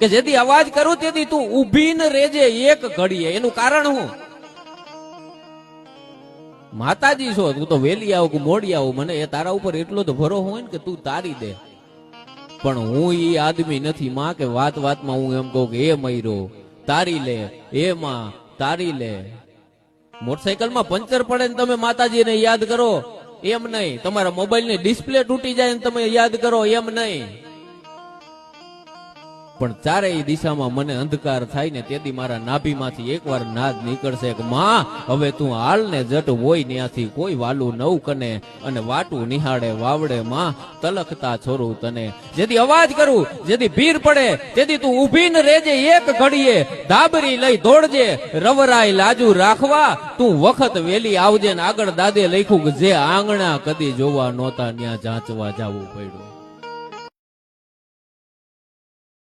કે જેથી અવાજ કરું તેથી તું ઊભી ન રેજે એક ઘડીએ. એનું કારણ શું? માતાજી છો, તું તો વેલી આવ કે મોડી આવ, મને એ તારા ઉપર એટલો તો ભરો હોય ને કે તું તારી દે. પણ હું ઈ આદમી નથી માં કે વાત વાતમાં હું એમ કહું કે એ મયરો તારી લે, એ માં તારી લે. મોટરસાયકલમાં પંચર પડે ને તમે માતાજીને યાદ કરો એમ નહીં. તમારા મોબાઈલની ડિસ્પ્લે તૂટી જાય ને તમે યાદ કરો એમ નહીં. પણ ચારેય દિશામાં મને અંધકાર થાય ને તેથી મારા નાભીમાંથી એકવાર નાદ નીકળશે કે માં હવે તું હાલ ને જટ હોય ત્યાંથી કોઈ વાલું નવ કને અને વાટું નિહાળે વાવડે માં તલખતા છોરું તને. જેથી અવાજ કરું, જેથી ભીર પડે તેથી તું ઊભી ન રેજે એક ઘડીએ. ધાબરી લઈ દોડજે રવરાય લાજુ રાખવા, તું વખત વેલી આવજે ને આગળ દાદે લખ્યું કે જે આંગણા કદી જોવા નહોતા ત્યાં જાંચવા જવું પડ્યું.